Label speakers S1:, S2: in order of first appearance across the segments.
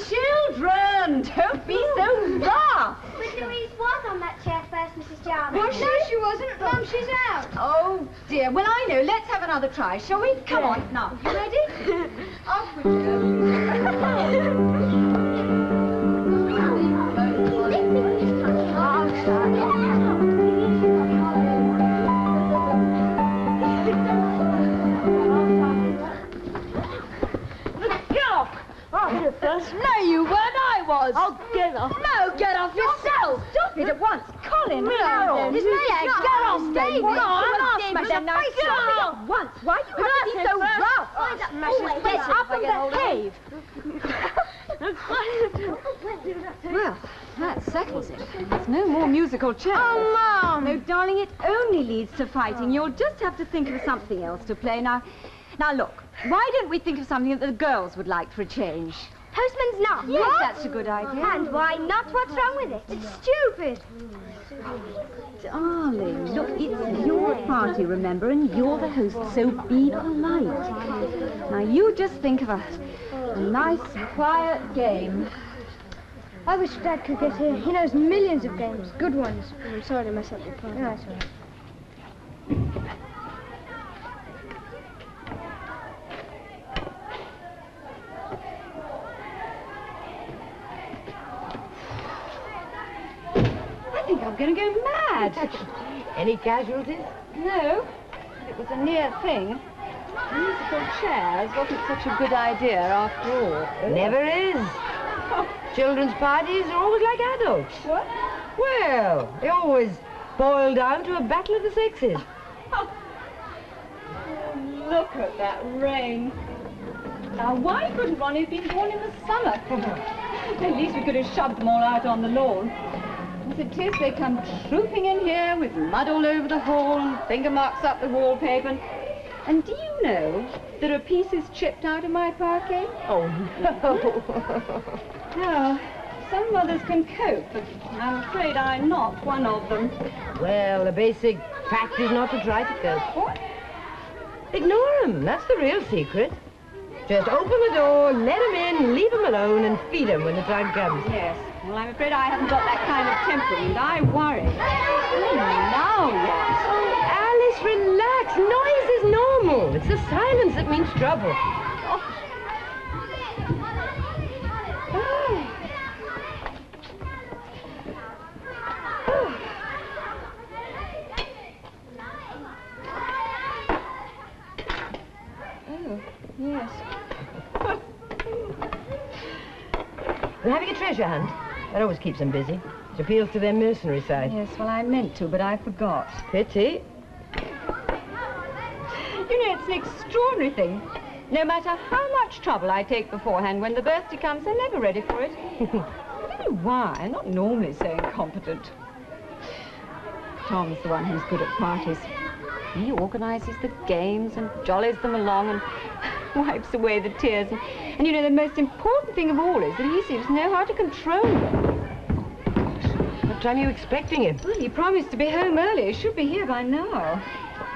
S1: Children, don't be so rough.
S2: But Louise was on that chair first, Mrs. Jarman.
S3: Was she? No, she wasn't. Mum, she's out.
S1: Oh, dear. Well, I know. Let's have another try, shall we? Come on. Now, you ready? Off with you.
S3: No, you weren't. I was.
S1: Oh, get off.
S3: No, get off yourself.
S1: Stop it at once. Colin,
S3: No,
S1: Harold.
S3: Miss Mayor, get off, David.
S1: Come on,
S3: I'll
S1: smash
S3: smash
S1: him.
S3: him.
S1: Now, stop it at once. Why do you have to be so rough?
S3: Get up and behave.
S1: Well, that settles it. There's no more musical chairs.
S3: Oh, Mum.
S1: No, darling, it only leads to fighting. You'll just have to think of something else to play. Now, look, why don't we think of something that the girls would like for a change?
S2: Postman's knock.
S1: Yes, that's a good idea.
S2: And why not? What's wrong with it? It's stupid.
S1: Darling, look, it's your party, remember, and you're the host, so be polite. Now, you just think of a nice, quiet game.
S3: I wish Dad could get here. He knows millions of games, good ones. I'm sorry to mess up your plan. No, that's all right.
S1: I think I'm going to go mad.
S4: Any casualties?
S1: No, it was a near thing. Musical chairs wasn't such a good idea after all.
S4: Never is. Children's parties are always like adults.
S1: What?
S4: Well, they always boil down to a battle of the sexes.
S1: Oh, look at that rain. Now, why couldn't Ronnie have been born in the summer? At least we could have shoved them all out on the lawn. As it is, they come trooping in here with mud all over the hall and finger marks up the wallpaper. And do you know there are pieces chipped out of my parquet?
S4: Oh, no.
S1: Now, some mothers can cope, but I'm afraid I'm not one of them.
S4: Well, the basic fact is not to try to cope.
S1: What?
S4: Ignore them. That's the real secret. Just open the door, let them in, leave them alone, and feed them when the time comes.
S1: Yes. Well, I'm afraid I haven't got that kind of temperament. I worry. Now what?
S4: Alice, relax. Noise is normal. It's the silence that means trouble.
S1: Oh, yes.
S4: We're having a treasure hunt. That always keeps them busy. It appeals to their mercenary side.
S1: Yes, well, I meant to, but I forgot.
S4: Pity.
S1: You know, it's an extraordinary thing. No matter how much trouble I take beforehand, when the birthday comes, they're never ready for it. I don't know why. I'm not normally so incompetent. Tom's the one who's good at parties. He organises the games and jollies them along and wipes away the tears. And you know, the most important thing of all is that he seems to know how to control them.
S4: What time are you expecting him?
S1: Well, he promised to be home early. He should be here by now.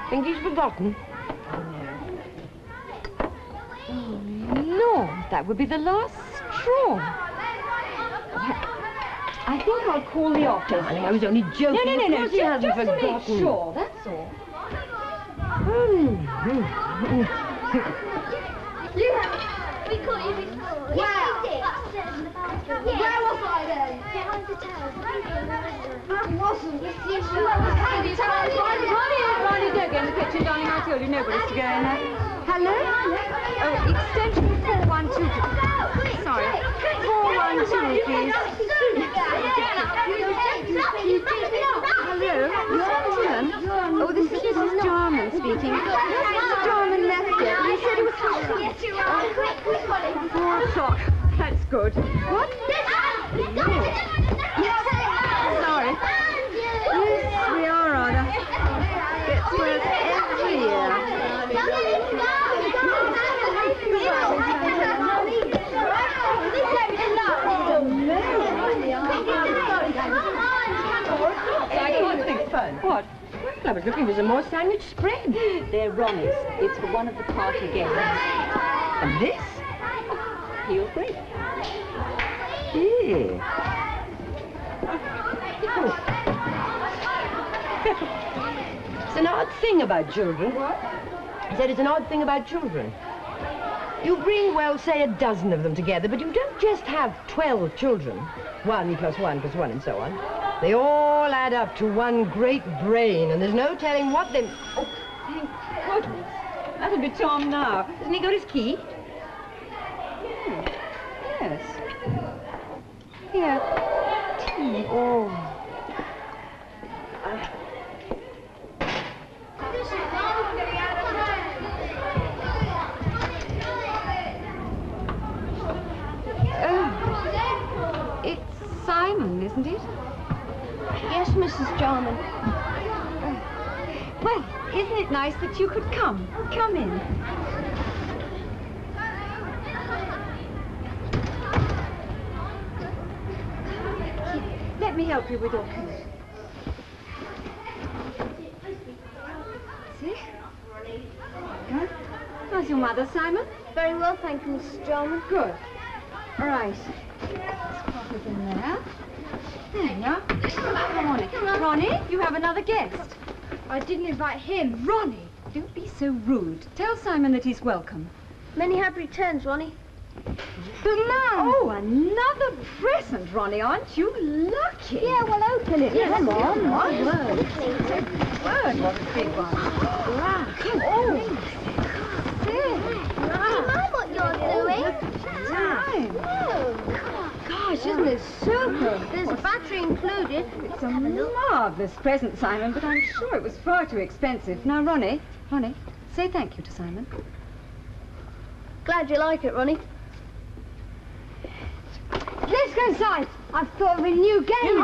S4: Think he's forgotten?
S1: Oh, Lord, that would be the last straw. I think I'll call the office.
S4: Darling, I was only joking.
S1: No.
S4: Of course he hasn't
S1: Just to
S4: forgotten.
S1: make sure, that's all.
S2: We caught you before.
S3: Wow.
S2: Yes, we did. Upstairs in the bathroom.
S3: Where was I then?
S2: Behind the towels.
S3: I wasn't.
S2: Yes, you were.
S1: Ronnie, don't go in the kitchen, darling. I told you nobody's to go in there. Hello? Oh, extension 412. Sorry. 412, please. Hello? Gentlemen? Oh, this is Mrs. Jarman speaking. Mrs. Jarman left yet. He said it was
S2: Yes, you are. Quick,
S1: 4 o'clock. That's good. What?
S4: I was looking for some more sandwich spread.
S1: They're Ronnie's. It's for one of the party guests.
S4: And this?
S1: Peel grape.
S4: Yeah. It's an odd thing about children. What? I said it's an odd thing about children. You bring, well, say a dozen of them together, but you don't just have 12 children. 1 plus 1 plus 1 and so on. They all add up to one great brain, and there's no telling what they...
S1: Oh, thank goodness. That'll be Tom now.
S4: Hasn't he got his key?
S1: Yes. Here. Tea.
S4: Oh.
S1: It's Simon, isn't it?
S3: Yes, Mrs. Jarman.
S1: Well, isn't it nice that you could come? Come in. Let me help you with your coat. See? Good. How's your mother, Simon?
S3: Very well, thank you, Mrs. Jarman.
S1: Good. All right. This coffee's in there. There you are. Come on in. Ronnie, you have another guest.
S3: I didn't invite him.
S1: Ronnie, don't be so rude. Tell Simon that he's welcome.
S3: Many happy returns, Ronnie.
S1: But, Mum! Oh, another present, Ronnie. Aren't you lucky?
S3: Yeah, well, open it.
S1: Yes,
S3: Come on.
S1: come on. Word. Word, what a big one. Wow. Oh.
S2: Mind what you're doing?
S1: Time.
S3: Gosh, isn't it super? There's a battery included.
S1: It's a marvellous present, Simon, but I'm sure it was far too expensive. Now, Ronnie, say thank you to Simon.
S3: Glad you like it, Ronnie. Let's go inside. I've thought of a new game.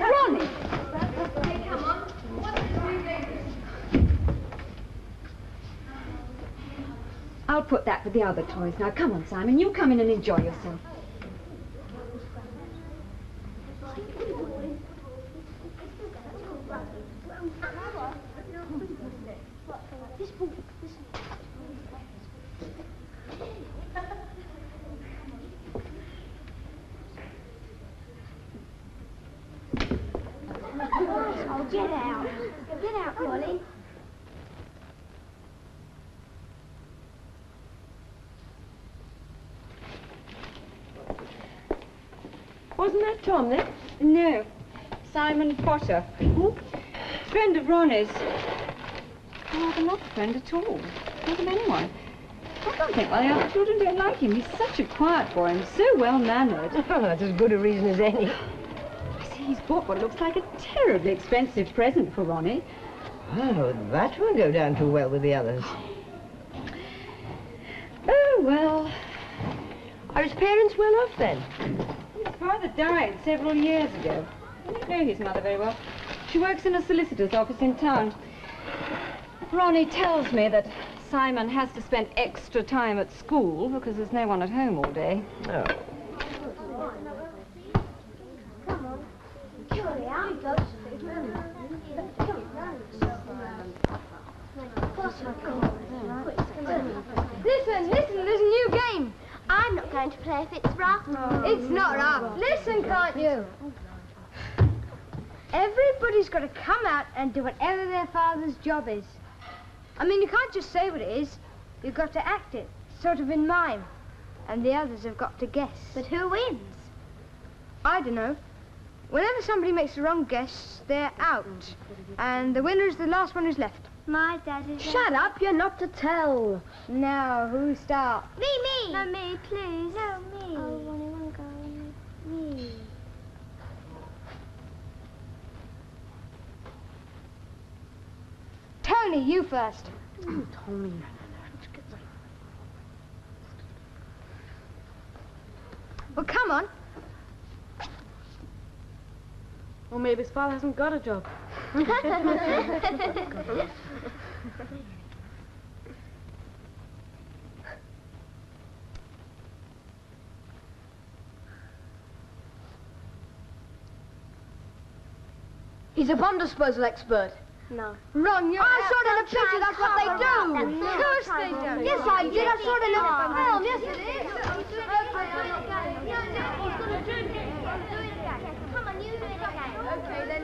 S1: Ronnie! I'll put that with the other toys. Now, come on, Simon. You come in and enjoy yourself.
S2: Oh, get out. Get out, Ronnie.
S4: Wasn't that Tom, then?
S1: No. Simon Potter. Who? Friend of Ronnie's. Oh, they're not a friend at all. Not of anyone. I don't think my other children don't like him. He's such a quiet boy and so well-mannered.
S4: Oh, that's as good a reason as any.
S1: I see he's bought what looks like a terribly expensive present for Ronnie.
S4: Oh, that won't go down too well with the others.
S1: Oh, well.
S4: Are his parents well off, then?
S1: His father died several years ago. I don't know his mother very well. She works in a solicitor's office in town. Ronnie tells me that Simon has to spend extra time at school because there's no one at home all day.
S4: Oh.
S3: Listen, there's a new game.
S2: I'm not going to play if it's rough.
S3: It's not rough. Listen, can't you? Everybody's got to come out and do whatever their father's job is. I mean, you can't just say what it is. You've got to act it, sort of in mime. And the others have got to guess.
S2: But who wins?
S3: I don't know. Whenever somebody makes the wrong guess, they're out. And the winner is the last one who's left.
S2: My dad is...
S3: Shut up, you're not to tell. Now, who starts?
S2: Me. No, me, please. No, me. Oh, Ronnie won't go. Me.
S3: Tony, you first.
S4: Tony.
S3: Well, come on.
S5: Well, maybe his father hasn't got a job.
S3: He's a bomb disposal expert.
S2: No.
S3: Ron, I saw it in a
S2: Don't
S3: picture, that's what they do.
S2: That's
S3: Of course they do. Yes, I did. I saw it in a film. Yes, it is.
S2: Come on, you do it again.
S3: Okay, then.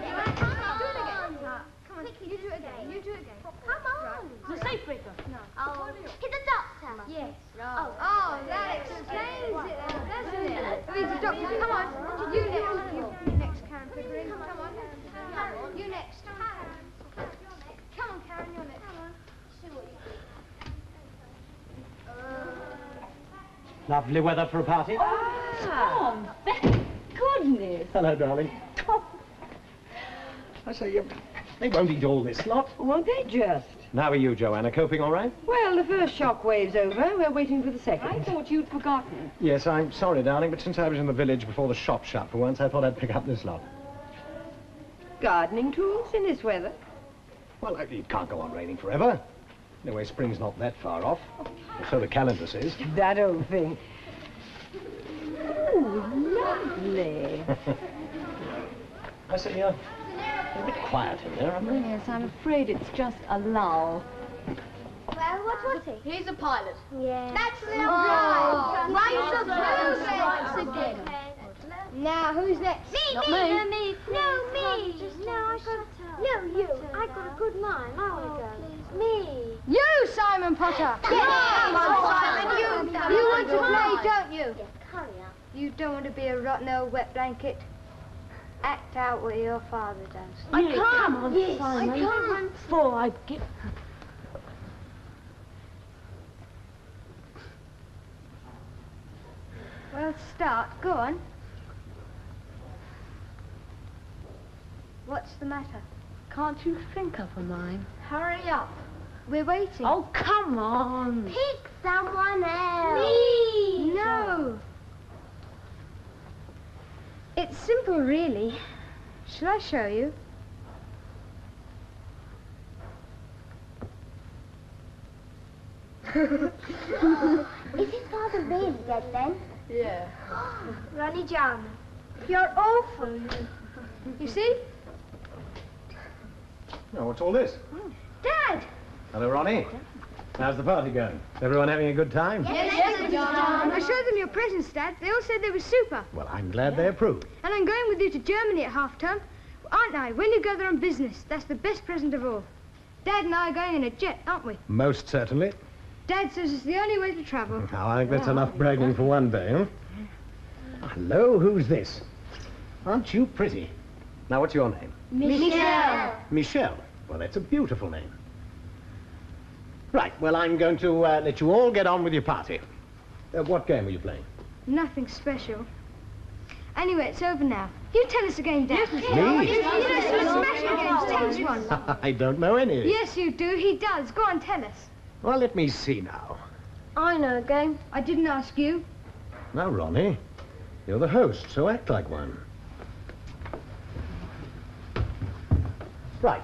S2: Come on, you do it again. You do it again. Come on.
S5: The safe breaker.
S2: Oh, hit the doctor.
S3: Yes.
S2: Oh,
S3: that explains it, doesn't it? He's a doctor. Come on. You next. You next, Karen Pickering. Come on. You next. Come on, Karen, you're next.
S6: Lovely weather for a party.
S1: Tom, thank goodness.
S6: Hello, darling. I say, they won't eat all this lot.
S4: Won't they just?
S6: How are you, Joanna? Coping all right?
S4: Well, the first shock wave's over. We're waiting for the
S1: I
S4: second.
S1: thought you'd forgotten.
S6: Yes, I'm sorry, darling, but since I was in the village before the shop shut for once, I thought I'd pick up this lot.
S4: Gardening tools in this weather.
S6: Well, it can't go on raining forever. Anyway, spring's not that far off. So the calendar says.
S4: That old thing. Ooh, lovely.
S6: I say, you're a bit quiet in there, aren't you?
S1: Yes, I'm afraid it's just a lull.
S2: Well, what was he?
S5: He's a pilot.
S2: Yeah.
S3: That's
S2: lovely.
S3: lovely.
S2: Why
S3: you so
S2: close?
S3: Now, who's next?
S2: Me.
S5: Not
S2: No,
S5: me.
S2: me. No, I got. No, you. I got a good mind. I want to go. Me.
S3: You, Simon Potter.
S2: Come on, Simon.
S3: You want to play, don't you?
S2: Yes, hurry up.
S3: You don't want to be a rotten old wet blanket. Act out what your father does.
S5: I can't. Come on,
S2: Yes,
S5: Simon.
S2: I can't.
S5: Before I get...
S3: Well, start. Go on. What's the matter?
S5: Can't you think of a line?
S3: Hurry up. We're waiting.
S5: Oh, come on.
S2: Pick someone else.
S3: Me! No. It's simple, really. Shall I show you?
S2: Is his father really dead then?
S5: Yeah.
S3: Ronnie John. You're awful. You see?
S6: Oh, what's all this?
S3: Dad!
S6: Hello, Ronnie. How's the party going? Everyone having a good time?
S3: Yes, John. I showed them your presents, Dad. They all said they were super.
S6: Well, I'm glad they approve.
S3: And I'm going with you to Germany at half-term. Aren't I? When you go there on business, that's the best present of all. Dad and I are going in a jet, aren't we?
S6: Most certainly.
S3: Dad says it's the only way to travel.
S6: Now, I think that's enough bragging for one day, huh? Hello, who's this? Aren't you pretty? Now, what's your name?
S3: Michelle.
S6: Michelle. Well, that's a beautiful name. Right, well, I'm going to let you all get on with your party. What game are you playing?
S3: Nothing special. Anyway, it's over now. You tell us a game, Dad.
S6: Me?
S3: You know some smashing games. Tell us one.
S6: I don't know any of it.
S3: Yes, you do. He does. Go on, tell us.
S6: Well, let me see now.
S3: I know a game. I didn't ask you.
S6: Now, Ronnie, you're the host, so act like one. Right,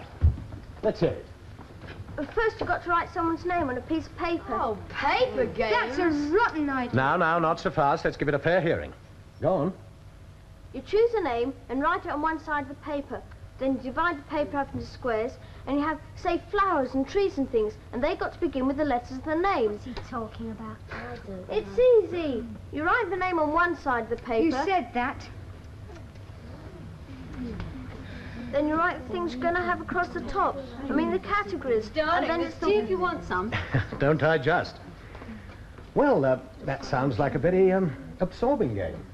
S6: let's hear it.
S2: But first you've got to write someone's name on a piece of paper.
S5: Oh, paper games.
S3: That's a rotten idea.
S6: Now, not so fast. Let's give it a fair hearing. Go on.
S2: You choose a name and write it on one side of the paper. Then you divide the paper up into squares and you have, say, flowers and trees and things, and they got to begin with the letters of the name. What's he talking about? It's easy. You write the name on one side of the paper.
S3: You said that.
S2: Then you write the things you're going to have across the top. I mean, the categories.
S1: Darling,
S2: and then
S1: let's see if you want some.
S6: Don't I just? Well, that sounds like a very absorbing game.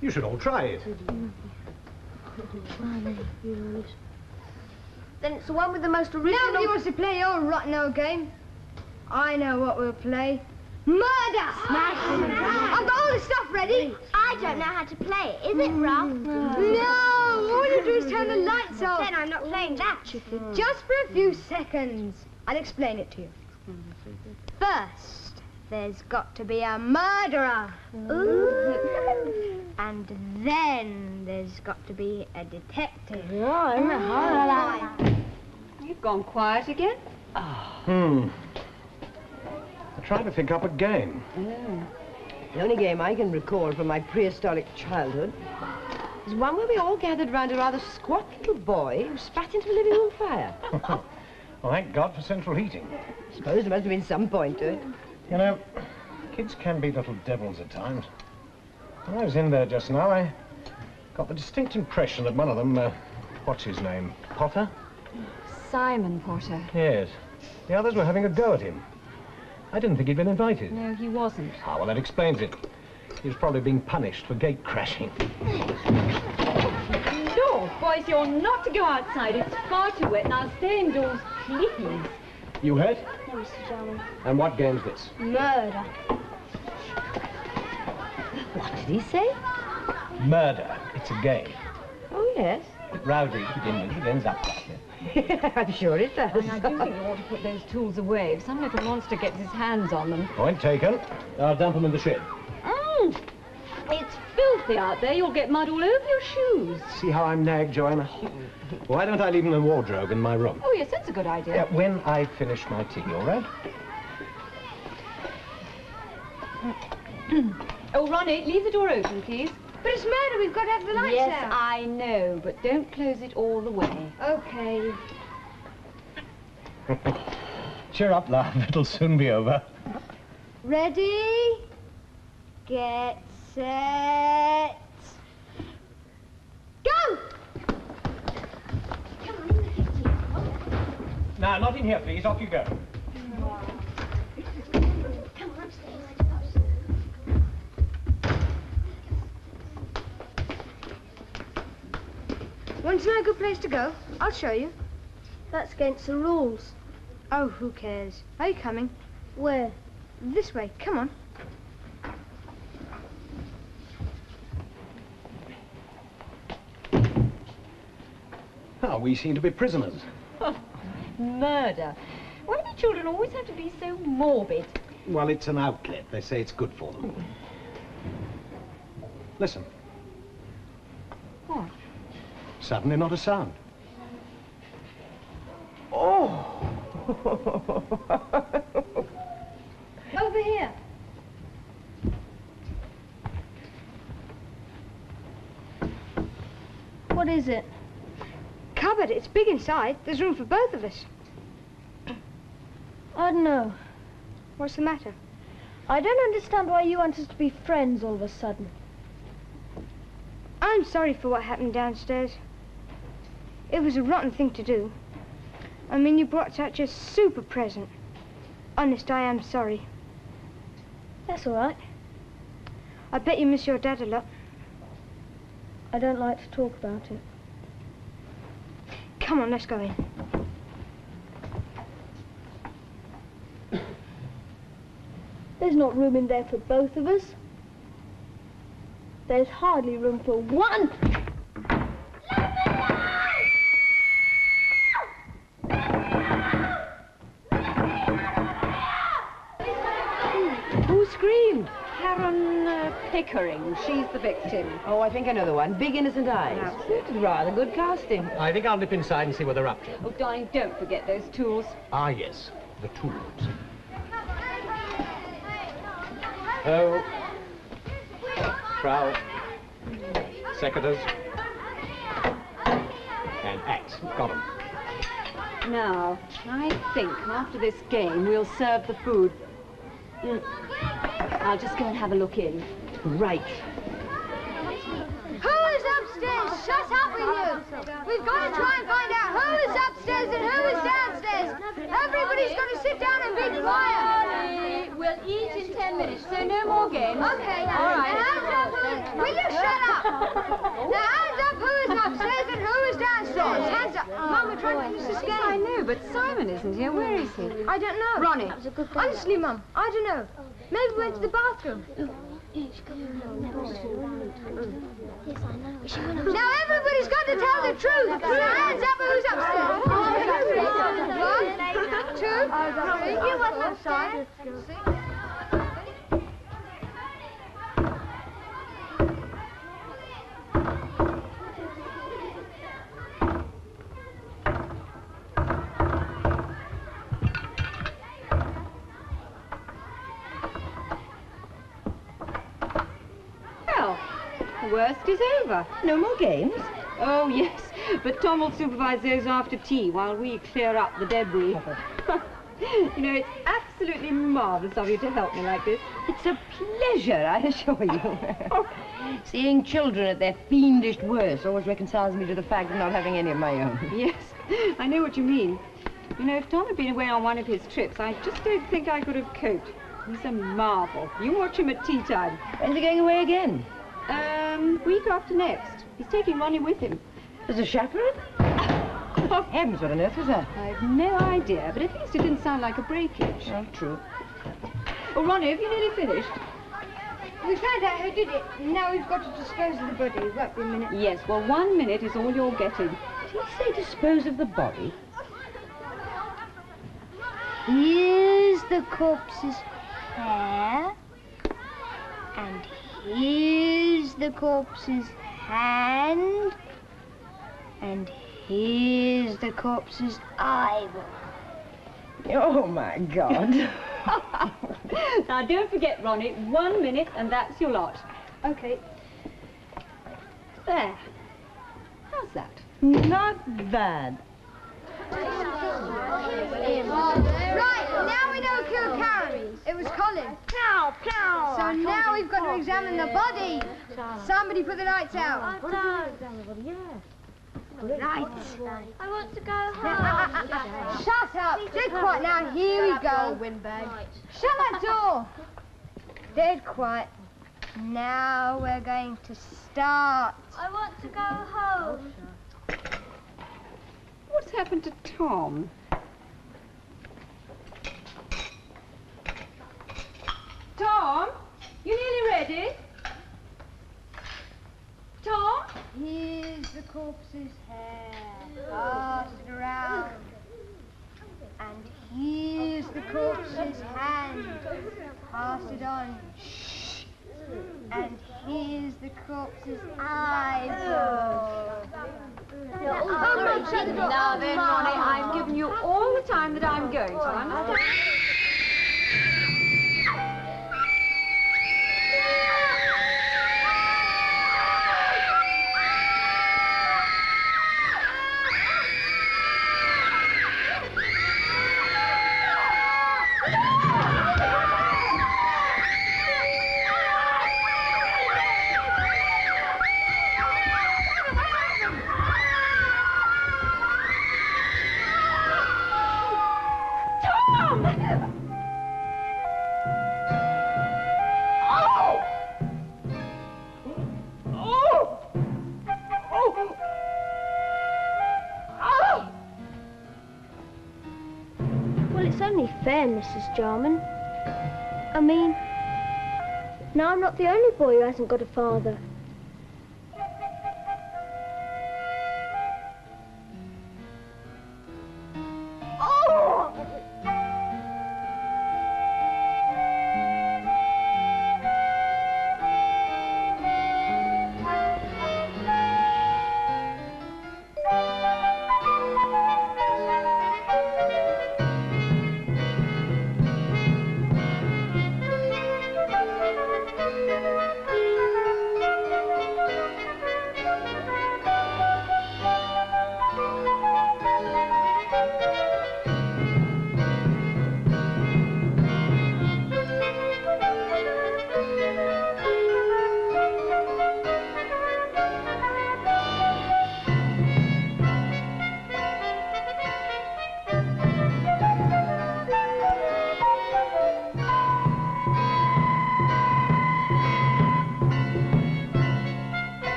S6: You should all try it.
S2: Then it's the one with the most original...
S3: Nobody wants to play your rotten old game. I know what we'll play. Murder! I've got all the stuff ready.
S2: I don't know how to play it. Is it rough?
S3: No! All you do is turn the lights off.
S2: Then I'm not playing that.
S3: Just for a few seconds. I'll explain it to you. First, there's got to be a murderer.
S2: Ooh.
S3: And then there's got to be a detective.
S1: You've gone quiet again?
S6: I tried to think up a game.
S4: The only game I can recall from my prehistoric childhood There's one where we all gathered round a rather squat little boy who spat into the living room fire.
S6: Well, thank God for central heating.
S4: I suppose there must have been some point to it.
S6: You know, kids can be little devils at times. When I was in there just now, I got the distinct impression that one of them, what's his name, Potter?
S1: Simon Potter.
S6: Yes. The others were having a go at him. I didn't think he'd been invited.
S1: No, he wasn't.
S6: Ah, well, that explains it. He was probably being punished for gate crashing.
S1: No, boys, you're not to go outside. It's far too wet. Now stay indoors, please.
S6: You hurt?
S2: No, Mr. Jarman.
S6: And what game's this?
S3: Murder.
S4: What did he say?
S6: Murder. It's a game.
S4: Oh, yes.
S6: Rowdy to begin with, it ends up like it.
S4: I'm sure it does.
S1: And I do think you ought to put those tools away. If some little monster gets his hands on them.
S6: Point taken. I'll dump them in the shed.
S1: It's filthy out there. You'll get mud all over your shoes.
S6: See how I'm nagged, Joanna? Why don't I leave them in the wardrobe in my room?
S1: Oh, yes, that's a good idea.
S6: Yeah, when I finish my tea, all right?
S1: Oh, Ronnie, leave the door open, please.
S3: But it's murder. We've got to have the lights
S1: Yes,
S3: out.
S1: I know, but don't close it all the way.
S3: Okay.
S6: Cheer up, love. It'll soon be over.
S3: Ready? Get set. Go!
S6: No, not in here, please. Off you go.
S3: Want to know a good place to go? I'll show you.
S2: That's against the rules.
S3: Oh, who cares? Are you coming?
S2: Where?
S3: This way. Come on.
S6: Oh, we seem to be prisoners.
S1: Murder. Why do children always have to be so morbid?
S6: Well, it's an outlet. They say it's good for them. Listen.
S1: What?
S6: Suddenly not a sound.
S3: Over here.
S2: What is it?
S3: Cupboard. It's big inside. There's room for both of us.
S2: I don't know.
S3: What's the matter?
S2: I don't understand why you want us to be friends all of a sudden.
S3: I'm sorry for what happened downstairs. It was a rotten thing to do. I mean, you brought such a super present. Honest, I am sorry.
S2: That's all right.
S3: I bet you miss your dad a lot.
S2: I don't like to talk about it.
S3: Come on, let's go in.
S2: There's not room in there for both of us. There's hardly room for one.
S4: Who screamed?
S1: Karen Pickering. She's the victim.
S4: Oh, I think I know the one. Big innocent eyes. It's rather good casting.
S6: I think I'll nip inside and see what they're up to.
S1: Oh, darling, don't forget those tools.
S6: Ah, yes. The tools. Oh. Trowel. Secateurs. And axe. Got 'em.
S1: Now, I think after this game we'll serve the food. I'll just go and have a look in.
S4: Right.
S3: Who is upstairs? Shut up with you! We've got to try and find out who is upstairs and who is downstairs. Everybody's got to sit down and be quiet.
S1: We'll eat in 10 minutes, so no more games.
S3: Okay, now.
S1: All right.
S3: Hands up who... Will you shut up? Now, hands up who is upstairs and who is downstairs. Hands up. Mum, we're trying to finish this game.
S1: I know, but Simon isn't here. Where is he?
S3: I don't know.
S1: Ronnie.
S3: Honestly, Mum, I don't know. Maybe we went to the bathroom. Now everybody's got to tell the truth. So hands up who's upstairs. 1, 2, 3. You was upstairs.
S1: The worst is over.
S4: No more games?
S1: Oh, yes, but Tom will supervise those after tea while we clear up the debris. You know, it's absolutely marvellous of you to help me like this.
S4: It's a pleasure, I assure you. Seeing children at their fiendish worst always reconciles me to the fact of not having any of my own.
S1: Yes, I know what you mean. You know, if Tom had been away on one of his trips, I just don't think I could have coped. He's a marvel. You watch him at tea time.
S4: When's he going away again?
S1: Week after next. He's taking Ronnie with him.
S4: As a chaperone? Oh, heavens, what on earth was that?
S1: I've no idea, but at least it didn't sound like a breakage.
S4: Oh, true.
S1: Oh, Ronnie, have you nearly finished?
S3: We found out who did it. Now we've got to dispose of the body. Won't be a minute.
S1: Yes, well, 1 minute is all you're getting.
S4: Did he say dispose of the body?
S3: Here's the corpse's hair. And here's the corpse's hand. And here's the corpse's eyeball.
S4: Oh, my God.
S1: Now, don't forget, Ronnie, 1 minute and that's your lot.
S3: Okay.
S1: There. How's that?
S4: Not bad.
S3: Right, now we know who killed Karen. It was Colin.
S5: Pow, pow.
S3: So now we've got to examine the body. Somebody put the lights out. Lights.
S2: I want to go home.
S3: Shut up. Dead quiet now. Here we go. Shut that door. Dead quiet. Now we're going to start.
S2: I want to go home.
S1: What's happened to Tom? Tom, you nearly ready? Tom?
S3: Here's the corpse's hair. Pass it around. And here's the corpse's hand. Pass it on. Shh. And here's the corpse's eyeball.
S1: Now then, Ronnie, I've given you all the time that I'm going to, understand?
S2: Well, it's only fair, Mrs. Jarman. I mean, now I'm not the only boy who hasn't got a father.